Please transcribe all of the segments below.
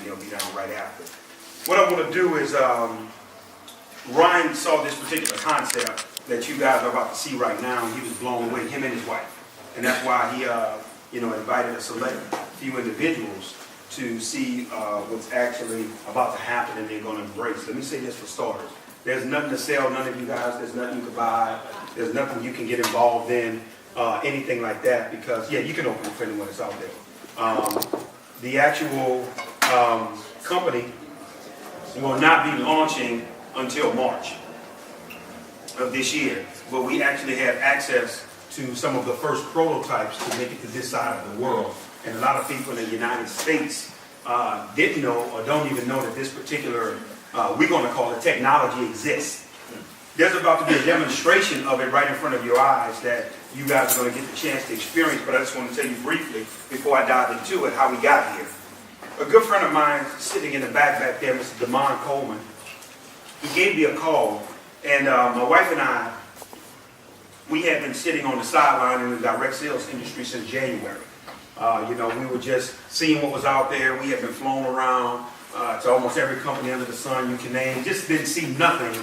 and they'll be down right after. What I want to do is, Ryan saw this particular concept that you guys are about to see right now, and he was blown away, him and his wife. And that's why he invited a select few individuals to see what's actually about to happen and they're going to embrace. Let me say this for starters. There's nothing to sell, none of you guys. There's nothing you can buy. There's nothing you can get involved in, anything like that, because, yeah, you can open it for anyone that's out there. The actual company will not be launching until March of this year, but we actually have access to some of the first prototypes to make it to this side of the world. And a lot of people in the United States didn't know or don't even know that this particular, we're going to call it technology, exists. There's about to be a demonstration of it right in front of your eyes that you guys are going to get the chance to experience, but I just want to tell you briefly, before I dive into it, how we got here. A good friend of mine sitting in the back there, Mr. Damon Coleman, he gave me a call, and my wife and I, we had been sitting on the sideline in the direct sales industry since January. We were just seeing what was out there. We had been flown around to almost every company under the sun you can name. Just didn't see nothing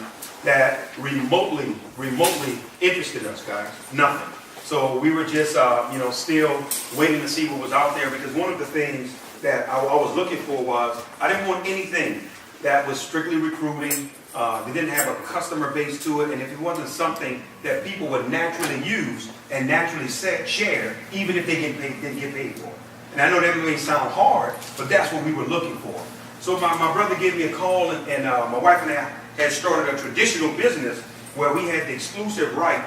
that remotely interested us, guys. Nothing. So we were just, still waiting to see what was out there, because one of the things that I was looking for was, I didn't want anything that was strictly recruiting. They didn't have a customer base to it, and if it wasn't something that people would naturally use and naturally share, even if they didn't get paid for it. And I know that may sound hard, but that's what we were looking for. So my brother gave me a call, and my wife and I had started a traditional business where we had the exclusive right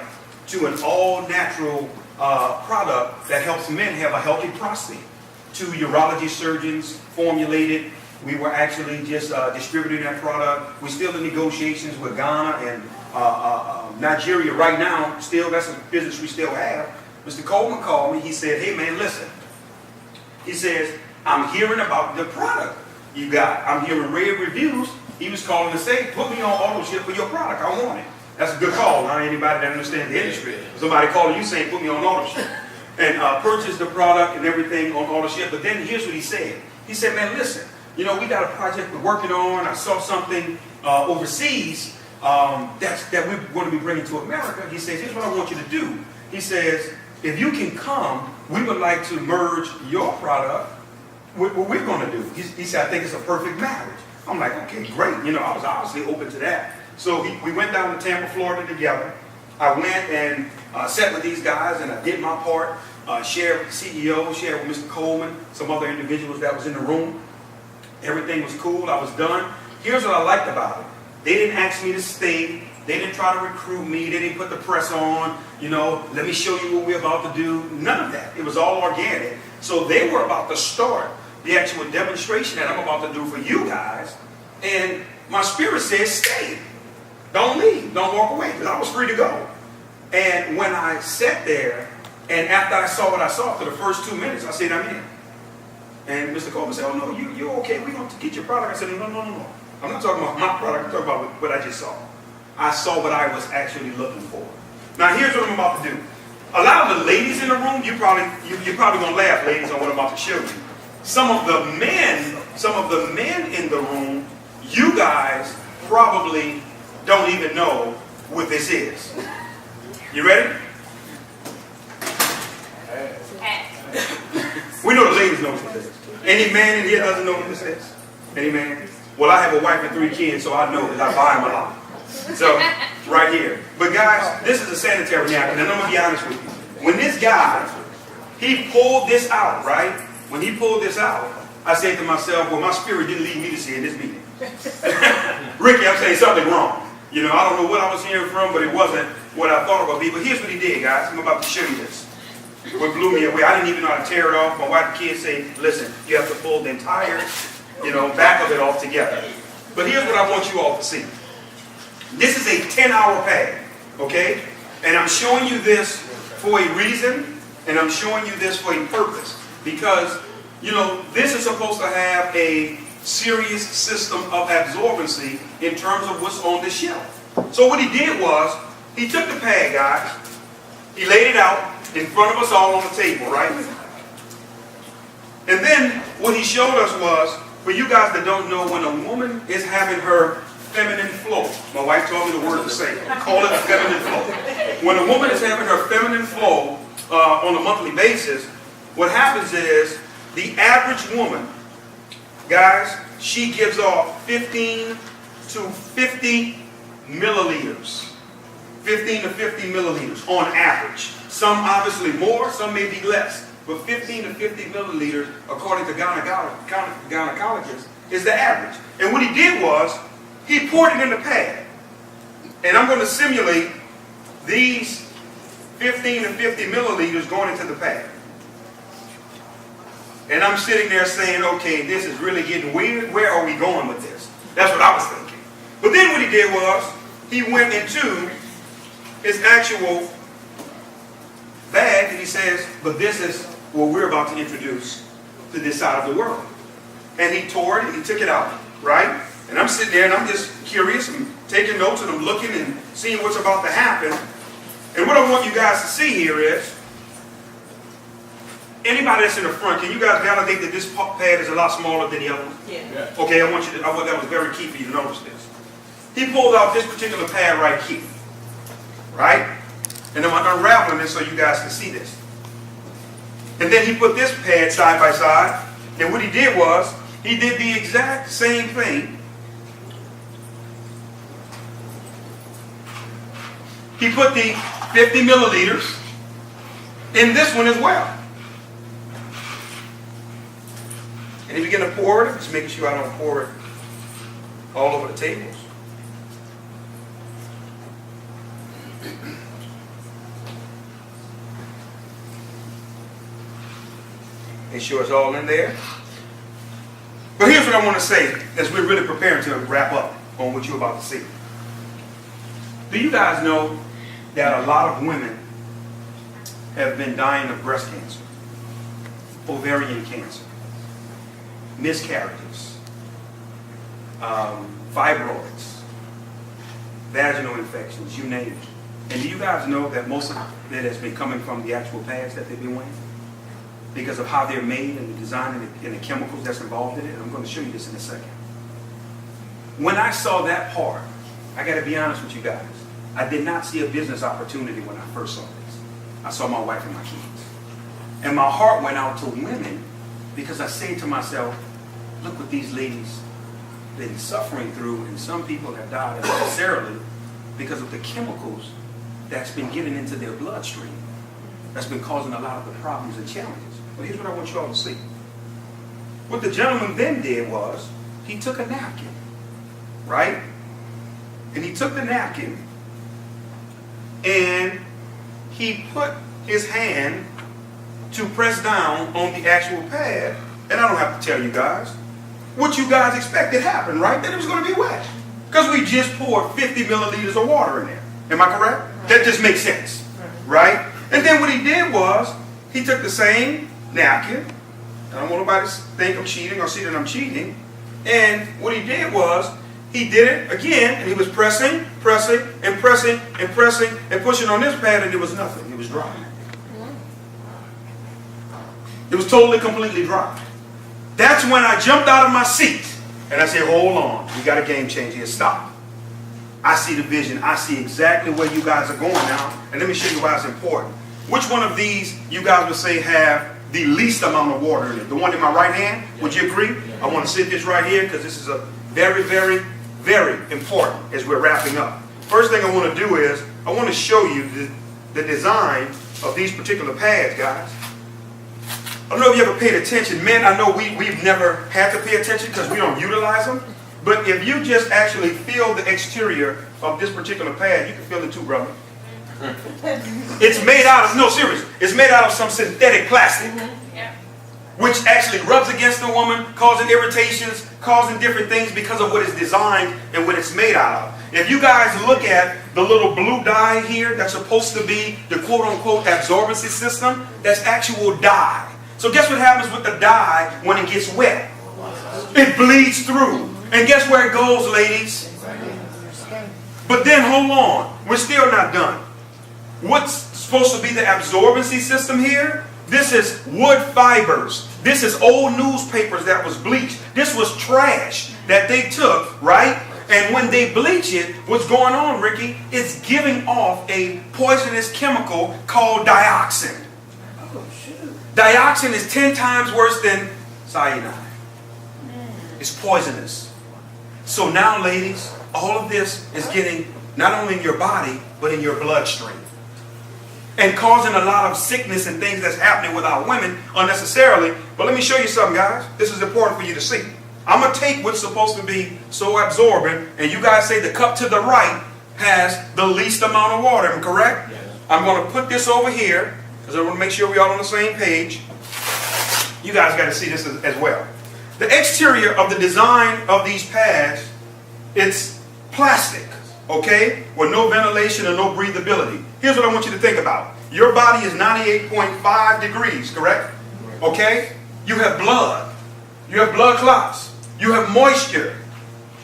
to an all-natural product that helps men have a healthy prostate. 2 urology surgeons formulated. We were actually just distributing that product. We're still in negotiations with Ghana and Nigeria right now. Still, that's a business we still have. Mr. Coleman called me. He said, hey, man, listen. He says, I'm hearing about the product you got. I'm hearing rave reviews. He was calling to say, put me on auto ship for your product. I want it. That's a good call. Not anybody that understands the industry. Somebody calling you saying, put me on auto ship. And purchase the product and everything on auto ship. But then here's what he said. He said, man, listen. We got a project we're working on. I saw something overseas that we're going to be bringing to America. He says, here's what I want you to do. He says, if you can come, we would like to merge your product with what we're going to do. He said, I think it's a perfect marriage. I'm like, okay, great. I was obviously open to that. So we went down to Tampa, Florida together. I went and sat with these guys, and I did my part, shared with the CEO, shared with Mr. Coleman, some other individuals that was in the room. Everything was cool. I was done. Here's what I liked about it. They didn't ask me to stay. They didn't try to recruit me. They didn't put the press on. Let me show you what we're about to do. None of that. It was all organic. So they were about to start the actual demonstration that I'm about to do for you guys. And my spirit says, stay. Don't leave. Don't walk away. Because I was free to go. And when I sat there, and after I saw what I saw for the first 2 minutes, I said, I'm in. And Mr. Coleman said, oh, no, you're okay. We're going to get your product. I said, no. I'm not talking about my product. I'm talking about what I just saw. I saw what I was actually looking for. Now, here's what I'm about to do. A lot of the ladies in the room, you're probably going to laugh, ladies, on what I'm about to show you. Some of the men in the room, you guys probably don't even know what this is. You ready? We know the ladies know what this is. Any man in here doesn't know what this is? Any man? Well, I have a wife and 3 kids, so I know because I buy them a lot. So, right here. But guys, this is a sanitary napkin, and I'm going to be honest with you. When this guy, he pulled this out, right? When he pulled this out, I said to myself, well, my spirit didn't lead me to see in this meeting. Ricky, I'm saying something wrong. I don't know what I was hearing from, but it wasn't what I thought it would be. But here's what he did, guys. I'm about to show you this. What blew me away, I didn't even know how to tear it off. My wife and kids say, listen, you have to pull the entire, back of it off together. But here's what I want you all to see. This is a 10-hour pad, okay? And I'm showing you this for a reason, and I'm showing you this for a purpose. Because, this is supposed to have a serious system of absorbency in terms of what's on the shelf. So what he did was, he took the pad, guys, he laid it out in front of us all on the table, right? And then what he showed us was, For you guys that don't know, when a woman is having her feminine flow, my wife told me the word to say, call it a feminine flow. When a woman is having her feminine flow on a monthly basis, what happens is the average woman, guys, she gives off 15 to 50 milliliters. 15 to 50 milliliters on average. Some obviously more, some may be less. But 15 to 50 milliliters, according to gynecologists, is the average. And what he did was, he poured it in the pad. And I'm going to simulate these 15 to 50 milliliters going into the pad. And I'm sitting there saying, okay, this is really getting weird. Where are we going with this? That's what I was thinking. But then what he did was, he went into his actual bag and he says, but this is what we're about to introduce to this side of the world. And he tore it and he took it out, right? And I'm sitting there and I'm just curious and taking notes and I'm looking and seeing what's about to happen. And what I want you guys to see here is, anybody that's in the front, can you guys validate that this pad is a lot smaller than the other one? Yeah. Okay, I want that was very key for you to notice this. He pulled out this particular pad right here, right? And I'm unraveling this so you guys can see this. And then he put this pad side by side, and what he did was, he did the exact same thing. He put the 50 milliliters in this one as well. And he began to pour it, just making sure I don't pour it all over the tables. Make sure it's all in there. But here's what I want to say as we're really preparing to wrap up on what you're about to see. Do you guys know that a lot of women have been dying of breast cancer, ovarian cancer, miscarriages, fibroids, vaginal infections, you name it. And do you guys know that most of it has been coming from the actual pads that they've been wearing? Because of how they're made and the design and the chemicals that's involved in it. I'm going to show you this in a second. When I saw that part, I got to be honest with you guys, I did not see a business opportunity when I first saw this. I saw my wife and my kids. And my heart went out to women because I say to myself, look what these ladies have been suffering through, and some people have died unnecessarily because of the chemicals that's been given into their bloodstream. That's been causing a lot of the problems and challenges. But here's what I want you all to see. What the gentleman then did was, he took a napkin, right? And he took the napkin and he put his hand to press down on the actual pad. And I don't have to tell you guys what you guys expected happened, right? That it was going to be wet. Because we just poured 50 milliliters of water in there. Am I correct? That just makes sense, right? And then what he did was, he took the same napkin. I don't want nobody to think I'm cheating or see that I'm cheating. And what he did was, he did it again, and he was pressing, pressing, and pressing, and pressing, and pushing on this pad, and there was nothing. It was dry. It was totally, completely dry. That's when I jumped out of my seat, and I said, hold on, we got a game changer here. Stop. I see the vision. I see exactly where you guys are going now, and let me show you why it's important. Which one of these you guys would say have the least amount of water in it? The one in my right hand? Would you agree? I want to sit this right here because this is a very, very, very important as we're wrapping up. First thing I want to do is I want to show you the design of these particular pads, guys. I don't know if you ever paid attention. Men, I know we've never had to pay attention because we don't utilize them. But if you just actually feel the exterior of this particular pad, you can feel it too, brother. It's made out of, no, serious. It's made out of some synthetic plastic, which actually rubs against the woman, causing irritations, causing different things because of what it's designed and what it's made out of. If you guys look at the little blue dye here, that's supposed to be the quote-unquote absorbency system, that's actual dye. So guess what happens with the dye when it gets wet? It bleeds through. And guess where it goes, ladies? But then hold on, we're still not done. What's supposed to be the absorbency system here? This is wood fibers. This is old newspapers that was bleached. This was trash that they took, right? And when they bleach it, what's going on, Ricky, it's giving off a poisonous chemical called dioxin. Oh, shoot. Dioxin is 10 times worse than cyanide. It's poisonous. So now, ladies, all of this is getting not only in your body, but in your bloodstream. And causing a lot of sickness and things that's happening with our women unnecessarily. But let me show you something, guys. This is important for you to see. I'm going to take what's supposed to be so absorbent, and you guys say the cup to the right has the least amount of water, am I correct? Yes. I'm going to put this over here, because I want to make sure we're all on the same page. You guys got to see this as well. The exterior of the design of these pads, it's plastic, okay, with no ventilation and no breathability. Here's what I want you to think about. Your body is 98.5 degrees, correct? Okay? You have blood. You have blood clots. You have moisture,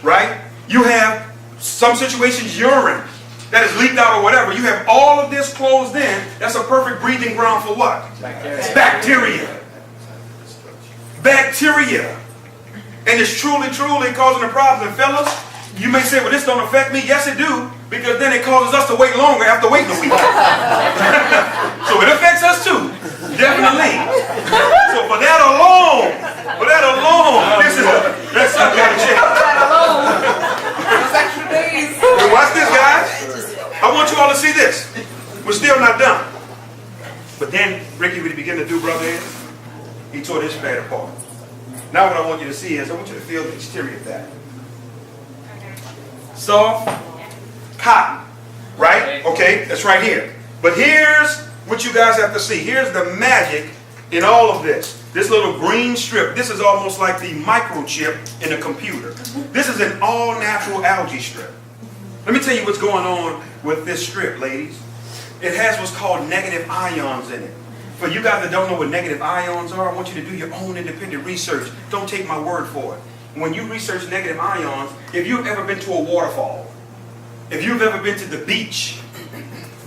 right? You have, some situations, urine that is leaked out or whatever. You have all of this closed in. That's a perfect breathing ground for what? Bacteria. Bacteria. Bacteria. And it's truly, truly causing a problem. And fellas, you may say, well, this don't affect me. Yes, it do. Because then it causes us to wait longer after waiting a week. So it affects us too. Definitely. So for that alone, this is that's something got to check. Those extra days. And watch this, guys. I want you all to see this. We're still not done. But then Ricky, what he began to do, brother, is he tore this pad apart. Now what I want you to see is I want you to feel the exterior of that. Soft cotton, right? Okay, that's right here. But here's what you guys have to see. Here's the magic in all of this. This little green strip, this is almost like the microchip in a computer. This is an all-natural algae strip. Let me tell you what's going on with this strip, ladies. It has what's called negative ions in it. For you guys that don't know what negative ions are, I want you to do your own independent research. Don't take my word for it. When you research negative ions, if you've ever been to a waterfall, if you've ever been to the beach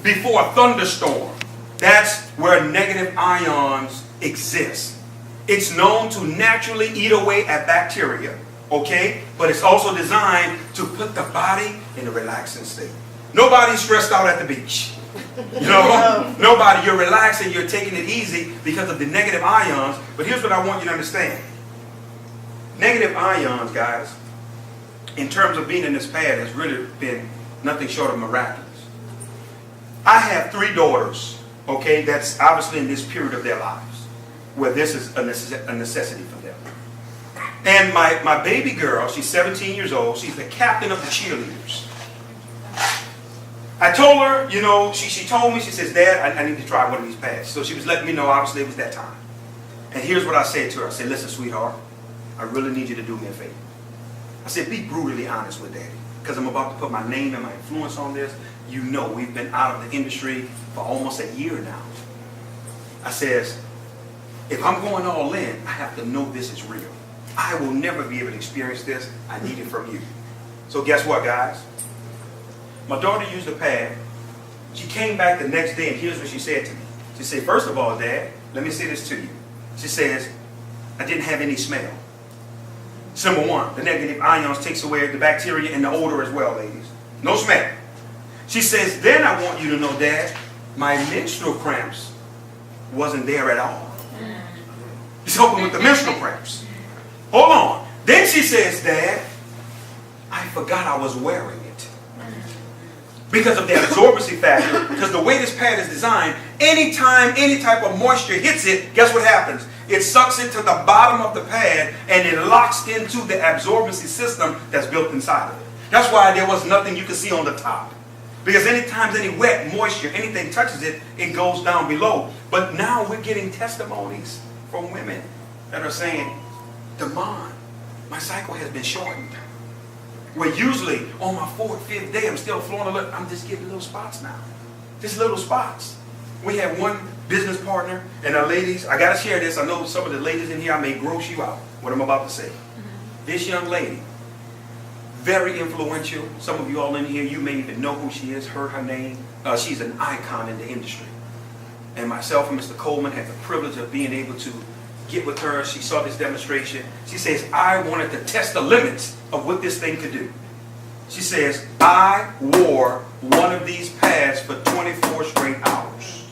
before a thunderstorm, that's where negative ions exist. It's known to naturally eat away at bacteria, okay? But it's also designed to put the body in a relaxing state. Nobody's stressed out at the beach. You know, nobody, you're relaxing, you're taking it easy because of the negative ions. But here's what I want you to understand. Negative ions, guys, in terms of being in this pad, has really been nothing short of miraculous. I have 3 daughters, okay, that's obviously in this period of their lives where this is a necessity for them. And my baby girl, she's 17 years old, she's the captain of the cheerleaders. I told her, you know, she told me, she says, Dad, I need to try one of these pads. So she was letting me know, obviously, it was that time. And here's what I said to her. I said, listen, sweetheart, I really need you to do me a favor. I said, be brutally honest with Daddy, because I'm about to put my name and my influence on this. You know, we've been out of the industry for almost a year now. I says, if I'm going all in, I have to know this is real. I will never be able to experience this. I need it from you. So guess what, guys? My daughter used the pad. She came back the next day, and here's what she said to me. She said, first of all, Dad, let me say this to you. She says, I didn't have any smell. Number 1, the negative ions takes away the bacteria and the odor as well, ladies. No smell. She says, then I want you to know, Dad, my menstrual cramps wasn't there at all. She's hoping with the menstrual cramps. Hold on. Then she says, Dad, I forgot I was wearing it. Because of the absorbency factor, because the way this pad is designed, anytime any type of moisture hits it, guess what happens? It sucks it to the bottom of the pad and it locks into the absorbency system that's built inside of it. That's why there was nothing you could see on the top. Because anytime any wet, moisture, anything touches it, it goes down below. But now we're getting testimonies from women that are saying, Damon, my cycle has been shortened. Where usually on my 4th, 5th day, I'm still flowing a little, I'm just getting little spots now. Just little spots. We have one business partner, and our ladies, I got to share this. I know some of the ladies in here, I may gross you out, what I'm about to say. This young lady, very influential. Some of you all in here, you may even know who she is, heard her name. She's an icon in the industry. And myself and Mr. Coleman had the privilege of being able to get with her. She saw this demonstration. She says, I wanted to test the limits of what this thing could do. She says, I wore one of these pads for 24 straight hours.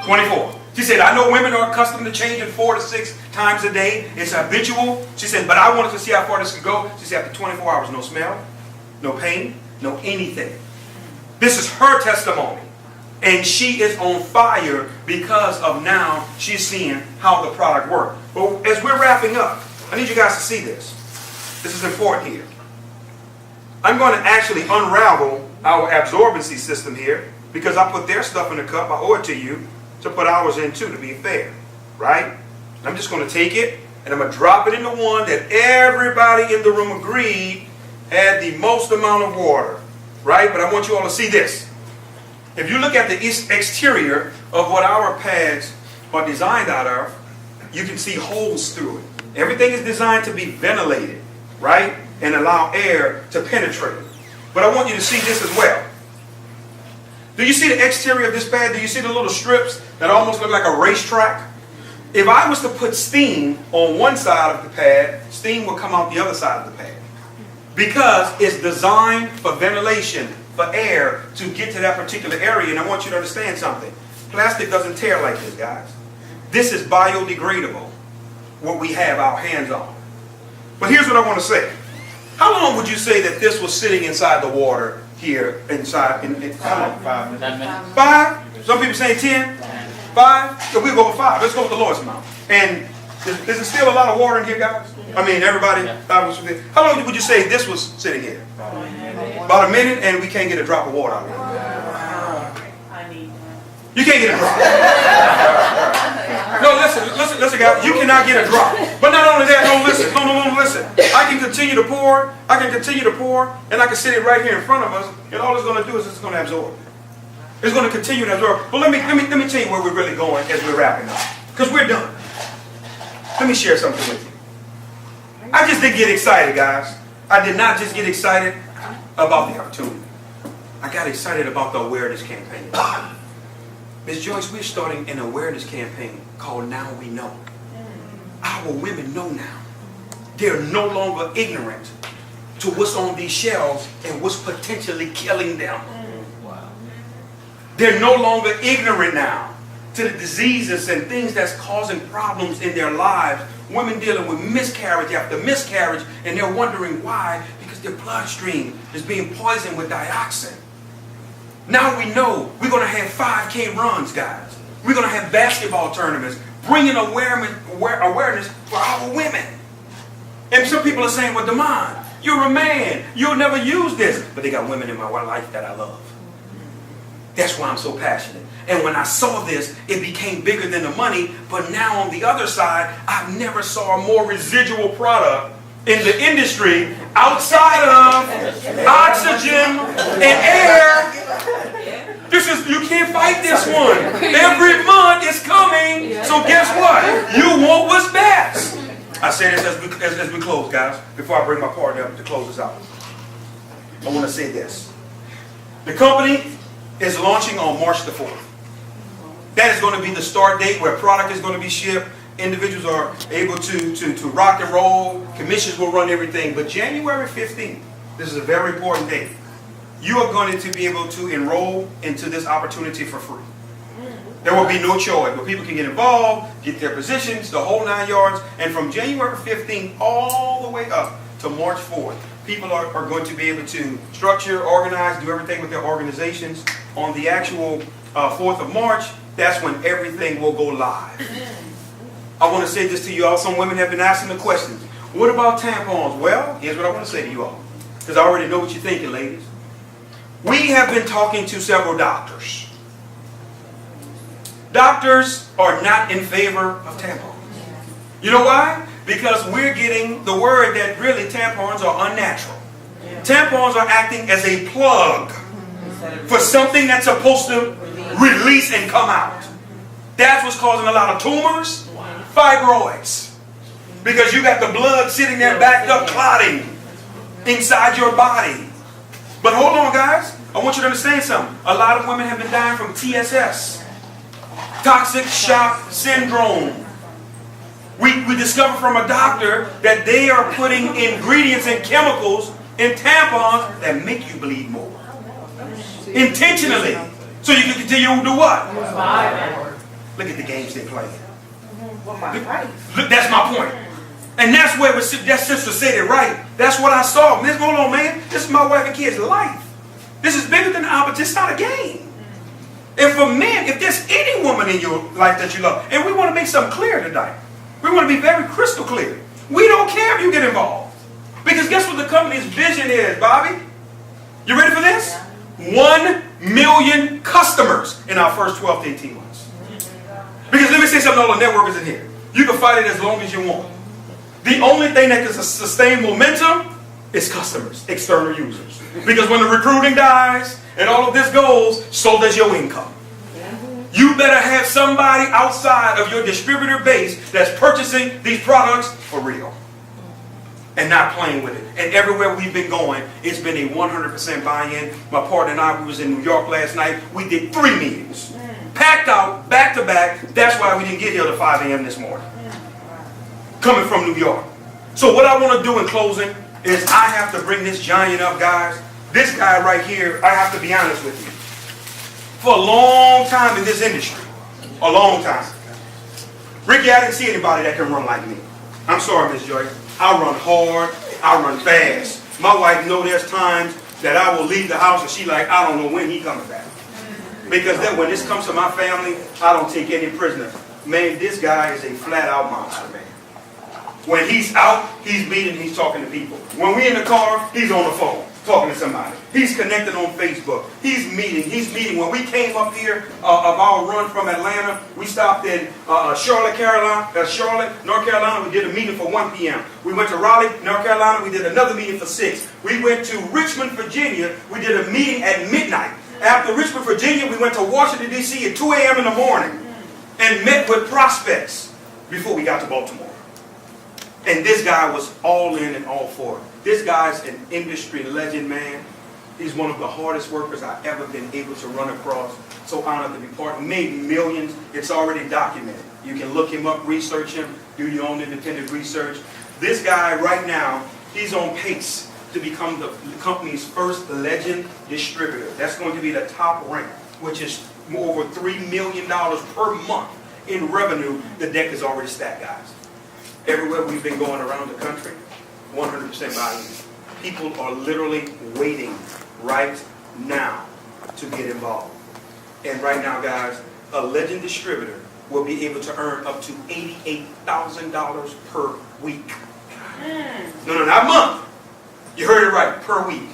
24. She said, I know women are accustomed to changing 4 to 6 times a day. It's habitual. She said, but I wanted to see how far this could go. She said, after 24 hours, no smell, no pain, no anything. This is her testimony. And she is on fire because of now she's seeing how the product works. But as we're wrapping up, I need you guys to see this. This is important here. I'm going to actually unravel our absorbency system here because I put their stuff in the cup. I owe it to you to put ours in too, to be fair. Right? I'm just going to take it and I'm going to drop it in the one that everybody in the room agreed had the most amount of water. Right? But I want you all to see this. If you look at the exterior of what our pads are designed out of, you can see holes through it. Everything is designed to be ventilated, right? And allow air to penetrate. But I want you to see this as well. Do you see the exterior of this pad? Do you see the little strips that almost look like a racetrack? If I was to put steam on one side of the pad, steam will come out the other side of the pad. Because it's designed for ventilation, for air to get to that particular area. And I want you to understand something. Plastic doesn't tear like this, guys. This is biodegradable, what we have our hands on. But here's what I want to say. How long would you say that this was sitting inside the water here, inside? How long? 5 minutes. 5? Some people say 10? 5? So we'll go with 5. Let's go with the Lord's amount. And is there still a lot of water in here, guys? I mean, everybody? Yeah. How long would you say this was sitting here? About a minute, and we can't get a drop of water out of it. You can't get a drop. No, listen, guys. You cannot get a drop. But not only that, no, listen. I can continue to pour, and I can sit it right here in front of us, and all it's going to do is it's going to absorb. It's going to continue to absorb. But let me tell you where we're really going as we're wrapping up. Because we're done. Let me share something with you. I just didn't get excited, guys. I did not just get excited about the opportunity. I got excited about the awareness campaign. Ms. Joyce, we're starting an awareness campaign called Now We Know. Our women know now. They're no longer ignorant to what's on these shelves and what's potentially killing them. Wow. They're no longer ignorant now to the diseases and things that's causing problems in their lives. Women dealing with miscarriage after miscarriage, and they're wondering why, because their bloodstream is being poisoned with dioxin. Now we know we're going to have 5K runs, guys. We're going to have basketball tournaments, bringing awareness for our women. And some people are saying, well, Damon, you're a man. You'll never use this. But they got women in my life that I love. That's why I'm so passionate. And when I saw this, it became bigger than the money. But now on the other side, I've never saw a more residual product in the industry outside of oxygen and air. You can't fight this one. Every month it's coming. So guess what? You want what's best. I say this as we close, guys. Before I bring my partner up to close this out, I want to say this. The company is launching on March the 4th. That is going to be the start date where product is going to be shipped. Individuals are able to rock and roll. Commissions will run everything. But January 15th, this is a very important date. You are going to be able to enroll into this opportunity for free. There will be no choice, but people can get involved, get their positions, the whole 9 yards. And from January 15th all the way up to March 4th, people are going to be able to structure, organize, do everything with their organizations. On the actual 4th of March, that's when everything will go live. I want to say this to you all. Some women have been asking the questions. What about tampons? Well, here's what I want to say to you all. Because I already know what you're thinking, ladies. We have been talking to several doctors. Doctors are not in favor of tampons. You know why? Because we're getting the word that really tampons are unnatural. Tampons are acting as a plug for something that's supposed to release and come out. That's what's causing a lot of tumors, fibroids. Because you got the blood sitting there backed up, clotting inside your body. But hold on, guys. I want you to understand something. A lot of women have been dying from TSS, toxic shock syndrome. We discovered from a doctor that they are putting ingredients and chemicals in tampons that make you bleed more. Intentionally. So you can continue to do what? Look at the games they play. Look, that's my point. And that's where that sister said it right. That's what I saw. Hold on, man. This is my wife and kids' life. This is bigger than the opposite. It's not a game. And for men, if there's any woman in your life that you love, and we want to make something clear tonight. We want to be very crystal clear. We don't care if you get involved. Because guess what the company's vision is, Bobby? You ready for this? 1 million customers in our first 12 to 18 months. Because let me say something to all the networkers in here. You can fight it as long as you want. The only thing that can sustain momentum is customers, external users. Because when the recruiting dies and all of this goes, so does your income. You better have somebody outside of your distributor base that's purchasing these products for real and not playing with it. And everywhere we've been going, it's been a 100% buy-in. My partner and I, we was in New York last night. We did 3 meetings. Packed out, back to back. That's why we didn't get here till 5 a.m. this morning. Coming from New York. So what I want to do in closing is I have to bring this giant up, guys. This guy right here, I have to be honest with you. For a long time in this industry. A long time. Ricky, I didn't see anybody that can run like me. I'm sorry, Miss Joy. I run hard. I run fast. My wife knows there's times that I will leave the house and she like, I don't know when he coming back. Because then when this comes to my family, I don't take any prisoners. Man, this guy is a flat out monster, man. When he's out, he's meeting, he's talking to people. When we're in the car, he's on the phone, talking to somebody. He's connected on Facebook. He's meeting. When we came up here of our run from Atlanta, we stopped in Charlotte, North Carolina. We did a meeting for 1 p.m. We went to Raleigh, North Carolina. We did another meeting for 6. We went to Richmond, Virginia. We did a meeting at midnight. After Richmond, Virginia, we went to Washington, D.C. at 2 a.m. in the morning and met with prospects before we got to Baltimore. And this guy was all in and all for it. This guy's an industry legend, man. He's one of the hardest workers I've ever been able to run across. So honored to be part. Made millions. It's already documented. You can look him up, research him, do your own independent research. This guy right now, he's on pace to become the company's first legend distributor. That's going to be the top rank, which is over $3 million per month in revenue. The deck is already stacked, guys. Everywhere we've been going around the country, 100% buy-in. People are literally waiting right now to get involved. And right now, guys, a legend distributor will be able to earn up to $88,000 per week. No, not month. You heard it right, per week.